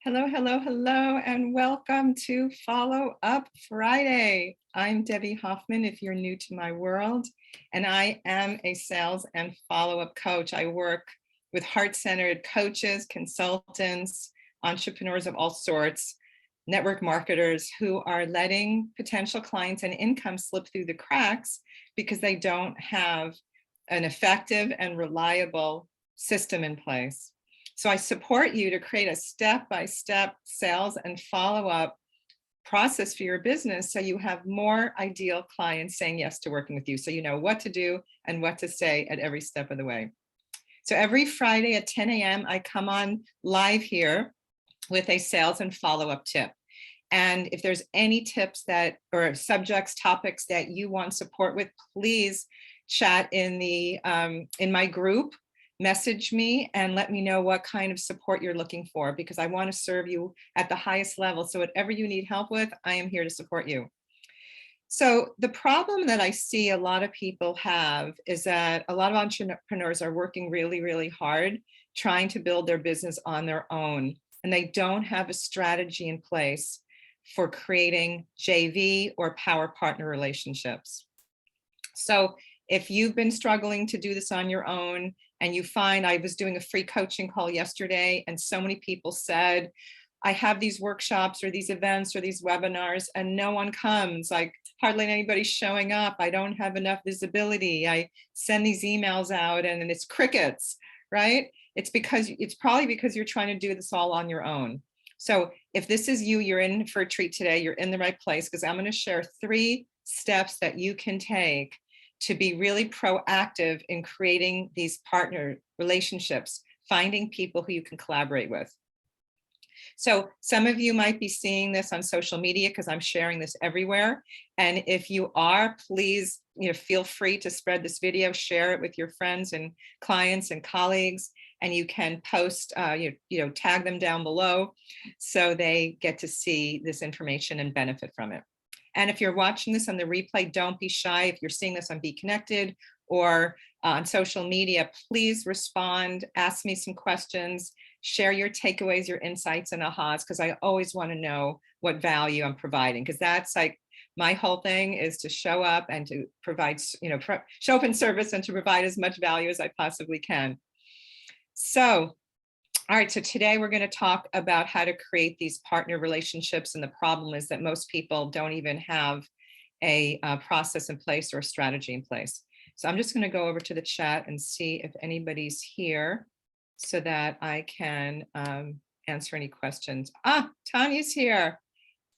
Hello, hello, hello, and welcome to Follow Up Friday. I'm Debbie Hoffman, if you're new to my world, and I am a sales and follow-up coach. I work with heart-centered coaches, consultants, entrepreneurs of all sorts, network marketers who are letting potential clients and income slip through the cracks because they don't have an effective and reliable system in place. So I support you to create a step-by-step sales and follow-up process for your business so you have more ideal clients saying yes to working with you. So you know what to do and what to say at every step of the way. So every Friday at 10 a.m. I come on live here with a sales and follow-up tip. And if there's any tips that or subjects, topics that you want support with, please chat in my group. Message me and let me know what kind of support you're looking for, because I want to serve you at the highest level. So whatever you need help with, I am here to support you. So the problem that I see a lot of people have is that a lot of entrepreneurs are working really, really hard trying to build their business on their own, and they don't have a strategy in place for creating JV or power partner relationships. So if you've been struggling to do this on your own and you find, I was doing a free coaching call yesterday and so many people said, I have these workshops or these events or these webinars and no one comes, like hardly anybody's showing up. I don't have enough visibility. I send these emails out and it's crickets, right? It's probably because you're trying to do this all on your own. So if this is you, you're in for a treat today, you're in the right place, because I'm going to share 3 steps that you can take to be really proactive in creating these partner relationships, finding people who you can collaborate with. So some of you might be seeing this on social media because I'm sharing this everywhere. And if you are, please, feel free to spread this video, share it with your friends and clients and colleagues, and you can post, tag them down below so they get to see this information and benefit from it. And if you're watching this on the replay, don't be shy. If you're seeing this on Be Connected or on social media, please respond, ask me some questions, share your takeaways, your insights and ahas, because I always want to know what value I'm providing, because that's like my whole thing is to show up and to provide, show up in service and to provide as much value as I possibly can. So all right, so today we're going to talk about how to create these partner relationships. And the problem is that most people don't even have a process in place or a strategy in place. So I'm just going to go over to the chat and see if anybody's here so that I can answer any questions. Ah, Tanya's here.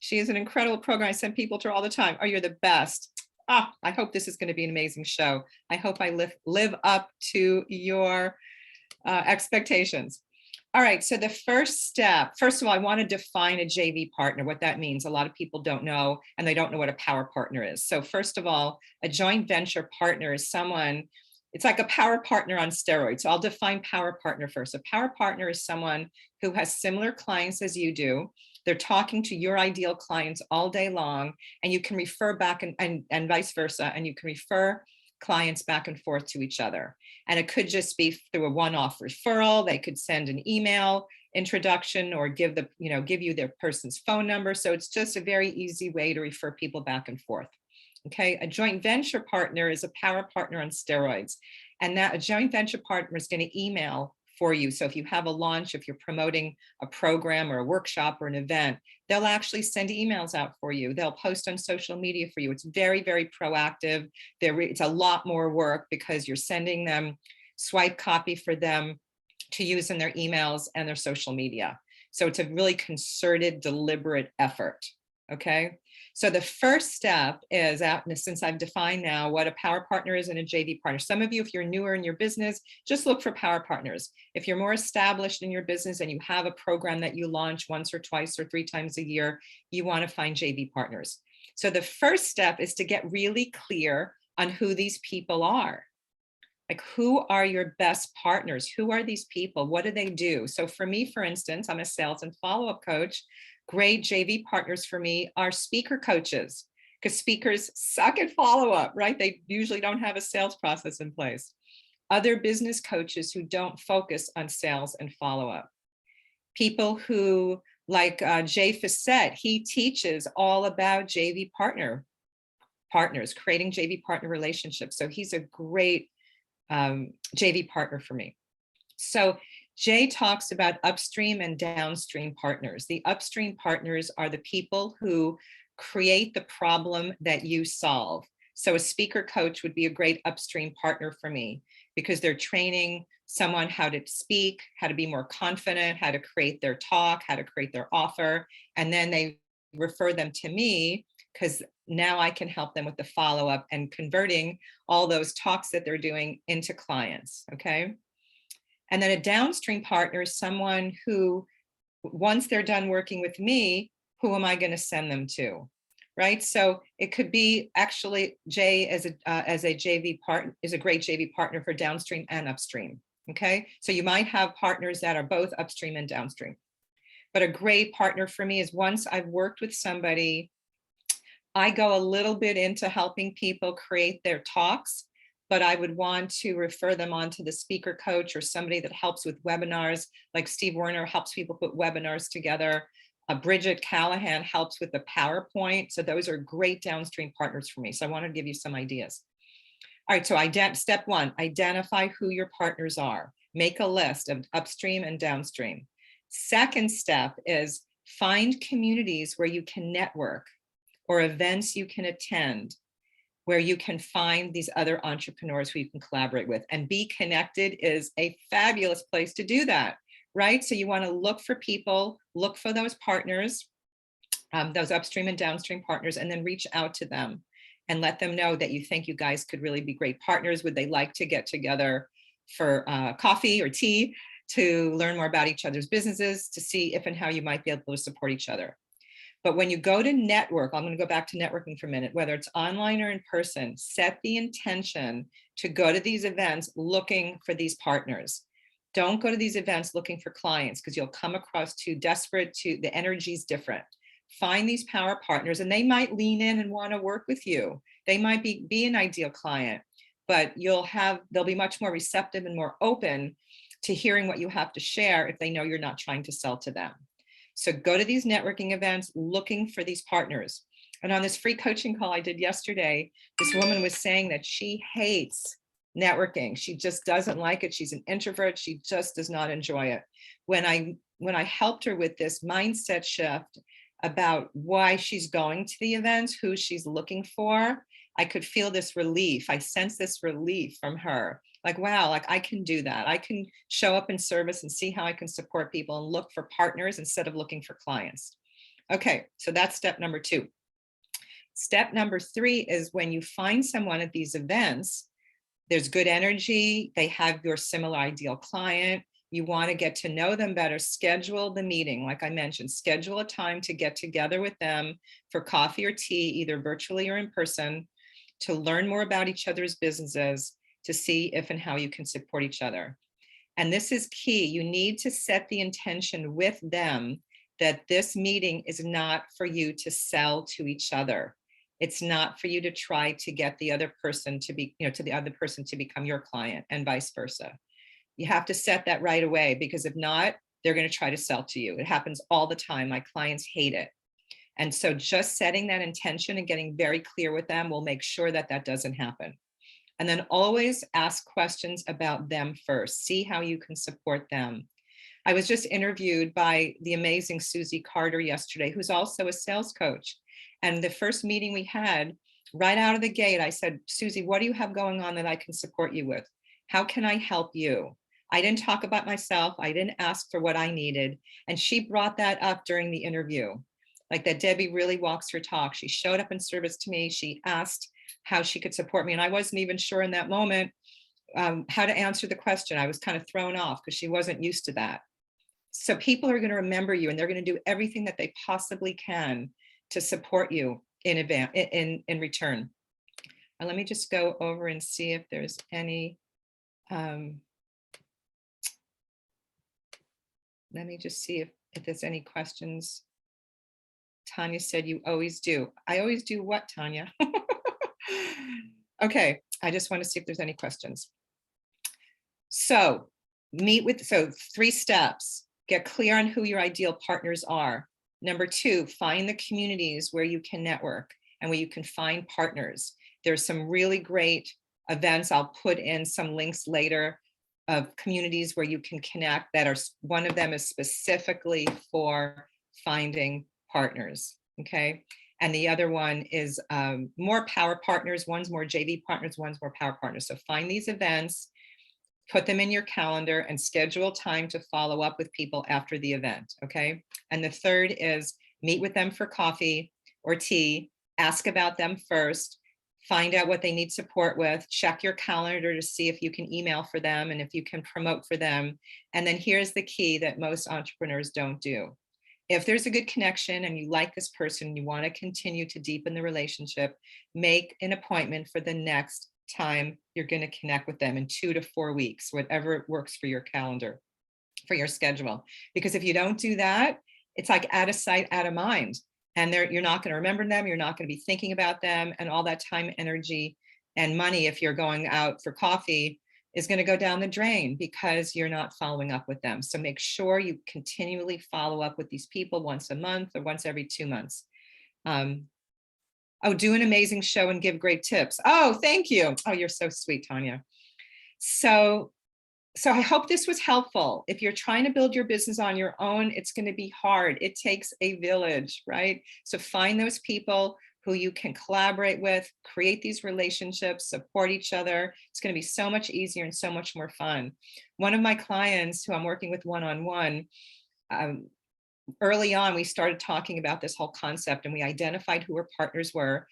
She is an incredible program. I send people to her all the time. Oh, you're the best. Ah, I hope this is going to be an amazing show. I hope I live up to your expectations. All right, so the first step, first of all, I want to define a JV partner, what that means. A lot of people don't know, and they don't know what a power partner is. So first of all, a joint venture partner is someone, it's like a power partner on steroids. So I'll define power partner first. A power partner is someone who has similar clients as you do. They're talking to your ideal clients all day long, and you can refer back and vice versa, and you can refer clients back and forth to each other. And it could just be through a one-off referral. They could send an email introduction or give you their person's phone number. So it's just a very easy way to refer people back and forth. Okay, a joint venture partner is a power partner on steroids. And that a joint venture partner is going to email for you. So if you have a launch, if you're promoting a program or a workshop or an event, they'll actually send emails out for you. They'll post on social media for you. It's very, very proactive. It's a lot more work because you're sending them swipe copy for them to use in their emails and their social media. So it's a really concerted, deliberate effort. Okay. So the first step is, since I've defined now what a power partner is and a JV partner, some of you, if you're newer in your business, just look for power partners. If you're more established in your business and you have a program that you launch once or twice or 3 times a year, you want to find JV partners. So the first step is to get really clear on who these people are. Like, who are your best partners? Who are these people? What do they do? So for me, for instance, I'm a sales and follow-up coach. Great JV partners for me are speaker coaches, because speakers suck at follow-up, right? They usually don't have a sales process in place. Other business coaches who don't focus on sales and follow-up. People who, like Jay Facette, he teaches all about partners, creating JV partner relationships. So he's a great JV partner for me. So Jay talks about upstream and downstream partners. The upstream partners are the people who create the problem that you solve. So a speaker coach would be a great upstream partner for me because they're training someone how to speak, how to be more confident, how to create their talk, how to create their offer. And then they refer them to me because now I can help them with the follow-up and converting all those talks that they're doing into clients, okay? And then a downstream partner is someone who, once they're done working with me, who am I going to send them to? Right. So it could be actually Jay as a JV partner is a great JV partner for downstream and upstream. Okay. So you might have partners that are both upstream and downstream. But a great partner for me is once I've worked with somebody, I go a little bit into helping people create their talks, but I would want to refer them on to the speaker coach or somebody that helps with webinars, like Steve Werner helps people put webinars together. Bridget Callahan helps with the PowerPoint. So those are great downstream partners for me. So I want to give you some ideas. All right, so step one, identify who your partners are. Make a list of upstream and downstream. Second step is find communities where you can network or events you can attend where you can find these other entrepreneurs who you can collaborate with. And Be Connected is a fabulous place to do that, right? So you want to look for people, look for those partners, those upstream and downstream partners, and then reach out to them and let them know that you think you guys could really be great partners. Would they like to get together for coffee or tea to learn more about each other's businesses, to see if and how you might be able to support each other? But when you go to network, I'm going to go back to networking for a minute, whether it's online or in person, set the intention to go to these events looking for these partners. Don't go to these events looking for clients because you'll come across too desperate, the energy's different. Find these power partners and they might lean in and want to work with you. They might be an ideal client, but they'll be much more receptive and more open to hearing what you have to share if they know you're not trying to sell to them. So go to these networking events looking for these partners. And on this free coaching call I did yesterday, this woman was saying that she hates networking. She just doesn't like it. She's an introvert. She just does not enjoy it. When I helped her with this mindset shift about why she's going to the events, who she's looking for, I could feel this relief. I sense this relief from her. Like, wow, like I can do that. I can show up in service and see how I can support people and look for partners instead of looking for clients. Okay, so that's step number 2. Step number 3 is when you find someone at these events, there's good energy, they have your similar ideal client, you want to get to know them better, schedule the meeting. Like I mentioned, schedule a time to get together with them for coffee or tea, either virtually or in person, to learn more about each other's businesses, to see if and how you can support each other. And this is key. You need to set the intention with them that this meeting is not for you to sell to each other. It's not for you to try to get the other person to become your client and vice versa. You have to set that right away, because if not, they're going to try to sell to you. It happens all the time. My clients hate it. And so just setting that intention and getting very clear with them will make sure that that doesn't happen. And then always ask questions about them first. See how you can support them. I was just interviewed by the amazing Susie Carter yesterday, who's also a sales coach. And the first meeting we had, right out of the gate, I said, Susie, what do you have going on that I can support you with? How can I help you? I didn't talk about myself. I didn't ask for what I needed. And she brought that up during the interview. Like that Debbie really walks her talk. She showed up in service to me. She asked how she could support me. And I wasn't even sure in that moment how to answer the question. I was kind of thrown off because she wasn't used to that. So people are going to remember you, and they're going to do everything that they possibly can to support you in return. And let me just go over and see if there's any. Let me just see if there's any questions. Tanya said you always do. I always do what, Tanya? Okay, I just want to see if there's any questions. So 3 steps. get clear on who your ideal partners are. Number two, find the communities where you can network and where you can find partners. There's some really great events. I'll put in some links later of communities where you can connect that are, one of them is specifically for finding partners, okay? And the other one is more power partners. One's more JV partners, one's more power partners. So find these events, put them in your calendar, and schedule time to follow up with people after the event, okay? And the third is meet with them for coffee or tea, ask about them first, find out what they need support with, check your calendar to see if you can email for them and if you can promote for them. And then here's the key that most entrepreneurs don't do. If there's a good connection and you like this person, you want to continue to deepen the relationship, make an appointment for the next time you're going to connect with them in 2 to 4 weeks, whatever works for your calendar, for your schedule. Because if you don't do that, it's like out of sight, out of mind. And you're not going to remember them. You're not going to be thinking about them. And all that time, energy, and money, if you're going out for coffee, is going to go down the drain because you're not following up with them. So make sure you continually follow up with these people once a month or once every 2 months. Oh, do an amazing show and give great tips. Oh, thank you. Oh, you're so sweet, Tanya. So I hope this was helpful. If you're trying to build your business on your own, it's going to be hard. It takes a village, right? So find those people who you can collaborate with, create these relationships, support each other. It's going to be so much easier and so much more fun. One of my clients who I'm working with one-on-one, early on, we started talking about this whole concept and we identified who her partners were.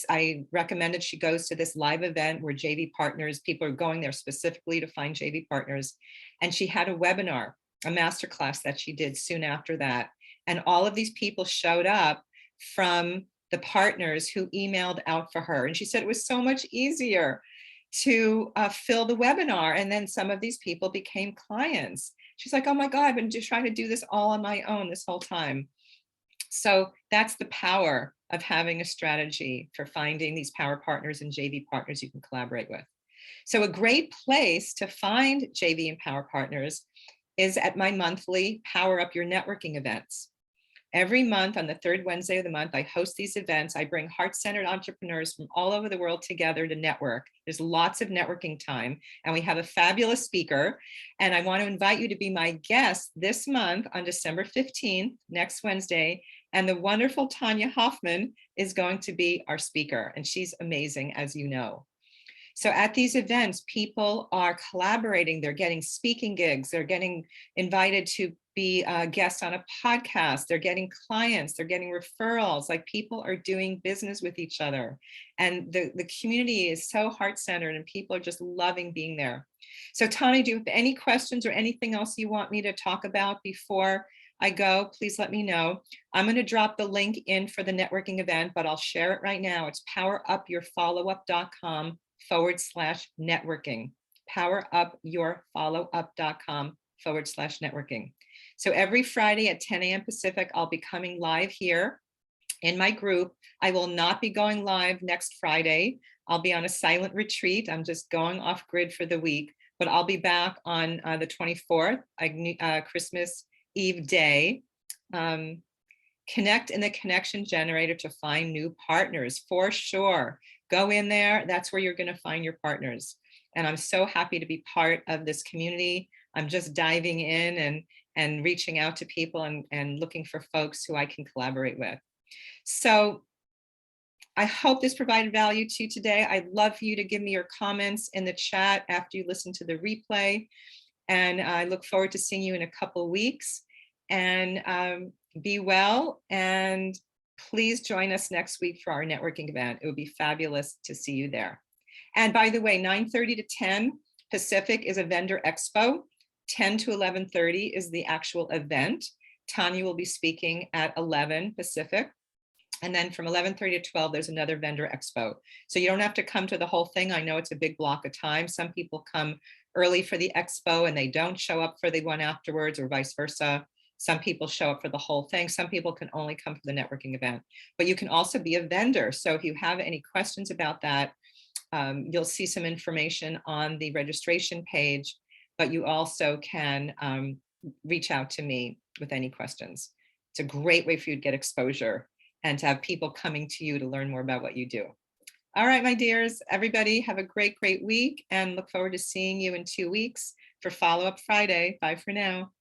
I recommended she goes to this live event where JV partners, people are going there specifically to find JV partners. And she had a webinar, a masterclass that she did soon after that. And all of these people showed up from the partners who emailed out for her. And she said it was so much easier to fill the webinar. And then some of these people became clients. She's like, oh my God, I've been just trying to do this all on my own this whole time. So that's the power of having a strategy for finding these power partners and JV partners you can collaborate with. So a great place to find JV and power partners is at my monthly Power Up Your Networking events. Every month on the third Wednesday of the month, I host these events. I bring heart-centered entrepreneurs from all over the world together to network. There's lots of networking time, and we have a fabulous speaker. And I want to invite you to be my guest this month on December 15th, next Wednesday. And the wonderful Tanya Hoffman is going to be our speaker, and she's amazing, as you know. So at these events, people are collaborating. They're getting speaking gigs. They're getting invited to be guests on a podcast. They're getting clients. They're getting referrals. Like, people are doing business with each other. And the community is so heart-centered and people are just loving being there. So Tanya, do you have any questions or anything else you want me to talk about before I go? Please let me know. I'm going to drop the link in for the networking event, but I'll share it right now. It's powerupyourfollowup.com/networking. powerupyourfollowup.com/networking. So every Friday at 10 a.m. Pacific, I'll be coming live here in my group. I will not be going live next Friday. I'll be on a silent retreat. I'm just going off grid for the week, but I'll be back on the 24th, Christmas Eve day. Connect in the connection generator to find new partners, for sure. Go in there. That's where you're going to find your partners. And I'm so happy to be part of this community. I'm just diving in and reaching out to people and looking for folks who I can collaborate with. So I hope this provided value to you today. I'd love for you to give me your comments in the chat after you listen to the replay. And I look forward to seeing you in a couple of weeks. And be well. And please join us next week for our networking event. It would be fabulous to see you there. And by the way, 9:30 to 10 Pacific is a vendor expo. 10 to 11:30 is the actual event. Tanya will be speaking at 11 Pacific. And then from 11:30 to 12, there's another vendor expo. So you don't have to come to the whole thing. I know it's a big block of time. Some people come early for the expo and they don't show up for the one afterwards, or vice versa. Some people show up for the whole thing. Some people can only come for the networking event. But you can also be a vendor. So if you have any questions about that, you'll see some information on the registration page, but you also can reach out to me with any questions. It's a great way for you to get exposure and to have people coming to you to learn more about what you do. All right, my dears, everybody have a great, great week and look forward to seeing you in 2 weeks for Follow Up Friday. Bye for now.